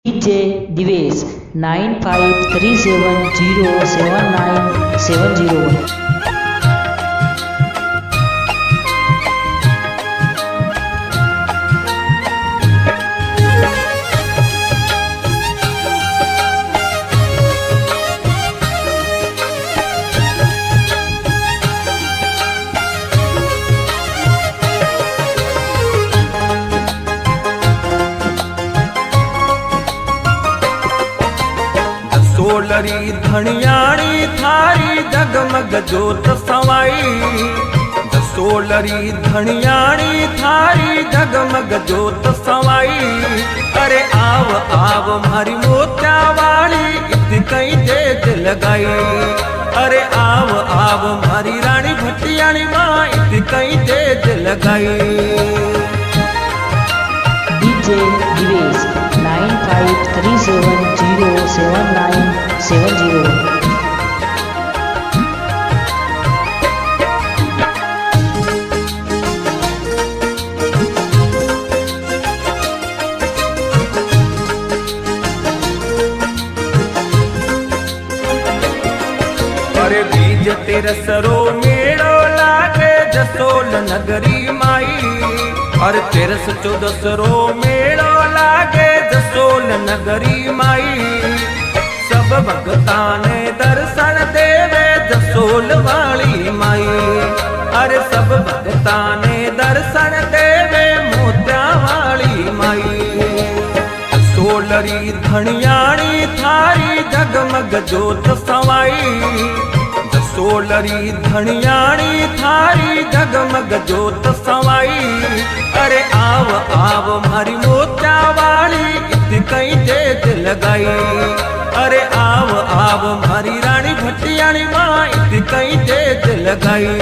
DJ Divesh 9537079701. सोलरी धनियाणी थारी जगमग जोत सवाई। सोलरी धनियाणी थारी जगमग जोत सवाई। अरे आव आव मारी मोत्या वाली इत कई जेज लगाई। अरे आव आव मारी रानी भटियाणी माँ इत कई जेज लगाई। DJ Divesh 9537079701. अरे बीज तेरसरो मेड़ो लागे जसोल नगरी माई। अरे 13-14 मेड़ो लागे जसोल नगरी माई। सब भगता ने दर्शन देवे जसोल वाली माई। अरे सब भगता ने दर्शन देवे मोत्या वाली माई। सोलरी धनियाणी थारी जगमग जोत सवाई। सोलरी धनियाणी थारी जगमग जोत सवाई। अरे आव आव मारी मोत्या वाली इत कई जेज लगाई। अरे आव आव मारी रानी भटियाणी माँ इत कई जेज लगाई।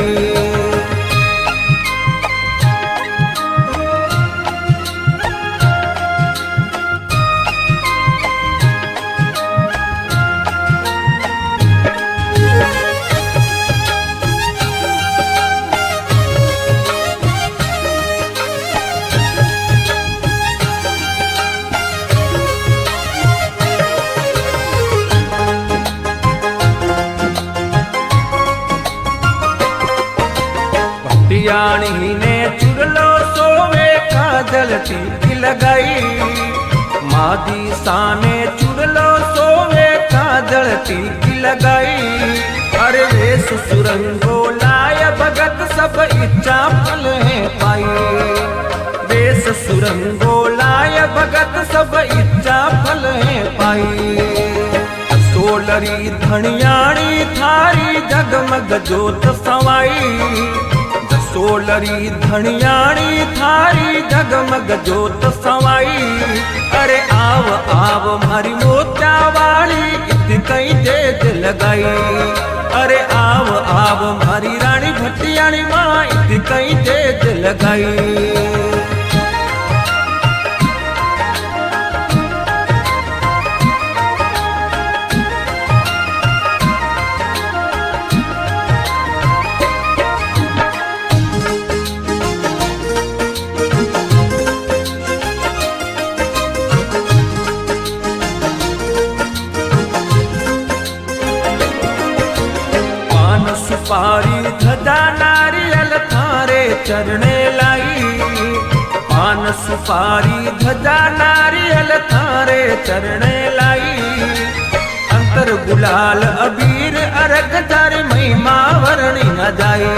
भटियाणी ने चुरलो सोवे काजल टीकी लगाई। मादी साने चुरलो सोवे काजल टीकी लगाई। अरे वेश सुरंगो लाय भगत सब इच्छा फल है पाई। वेश सुरंगो लाय भगत सब इच्छा फल है पाई। सोलरी धनियाणी थारी जगमग जोत सवाई। सोलरी धनियाणी थारी जगमग जोत सवाई। अरे आव आव मारी मोत्या वाली इत कई जेज लगाई। अरे आव आव मारी रानी भटियाणी माँ इत कई जेज लगाई। सुपारी धजा नारियल थारे चरणे लाई। पान सुपारी धजा नारियल थारे चरणे लाई। अंतर गुलाल अबीर अरग जारी महिमा वर्णी न जाई।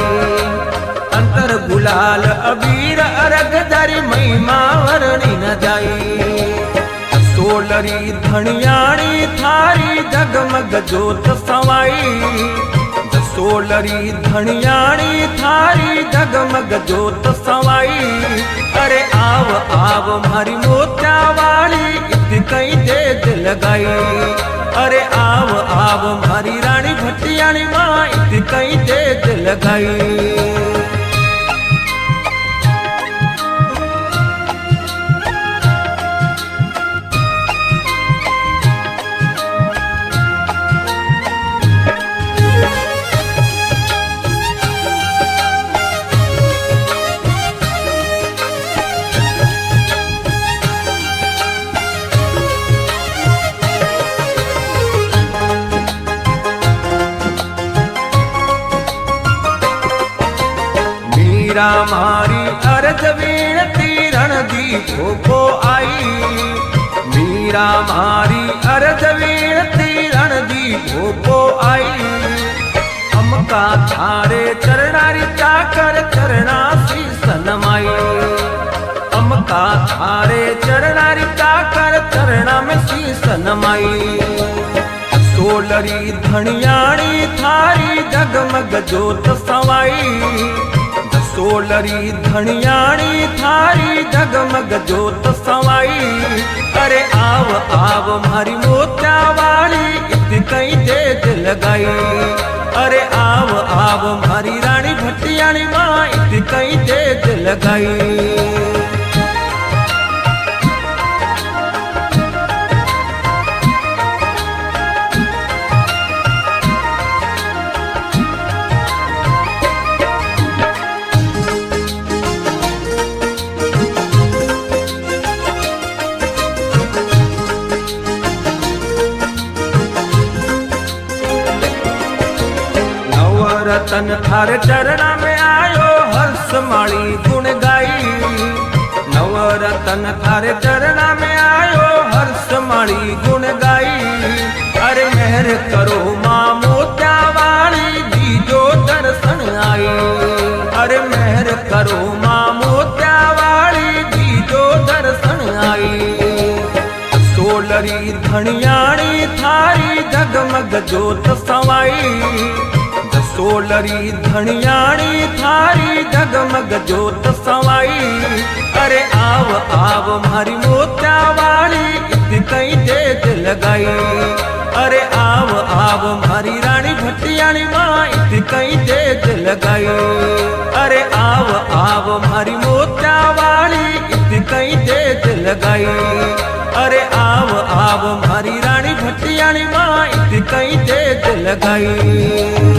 अंतर गुलाल अबीर अरग जारी महिमा वर्णी न जाई। सोलरी धनियाणी थारी जगमग जोत सवाई। सोलरी धनियाणी थारी जगमग जोत सवाई। अरे आव आव मारी मोत्या वाली इत कई जेज लगाई। अरे आव आव मारी रानी भटियाणी माँ इत कई जेज लगाई। मीरा मारी अरज विनती रणदीप को आई। मीरा मारी अरज विनती रणदीप को आई। अमका थारे चरणारी चाकर चरणा शीस नमाई। अमका थारे चरणारी चाकर चरणा में शीस नमाई। सोलरी धनियाणी थारी जगमग जोत सवाई। सोलरी धनियाणी थारी जगमग जोत सवाई। अरे आव आव मारी मोत्या वाली इत कई देज लगाई। अरे आव आव मारी रानी भटियाणी माँ इत कई देज लगाई। रतन थारे चरणा में आयो हर्ष माड़ी गुण गाई। नवरतन थारे चरणा में आयो हर्ष माड़ी गुण गाई। अरे मेहर करो माँ मोत्या वाली दीजो दर्शन आई। अरे मेहर करो माँ मोत्या वाली दीजो दर्शन आई। सोलरी धनियाणी थारी जगमग जोत सवाई। सोलरी धनियाणी थारी जगमग जोत सवाई। अरे आव आव मारी मोत्या वाली इत कई देज लगाई। अरे आव आव मारी रानी भटियाणी माँ इत कई देज लगाई। अरे आव आव मारी मोत्या वाली इत कई देज लगाई। अरे आव आव मारी रानी भटियाणी माँ इत कई देज लगाई।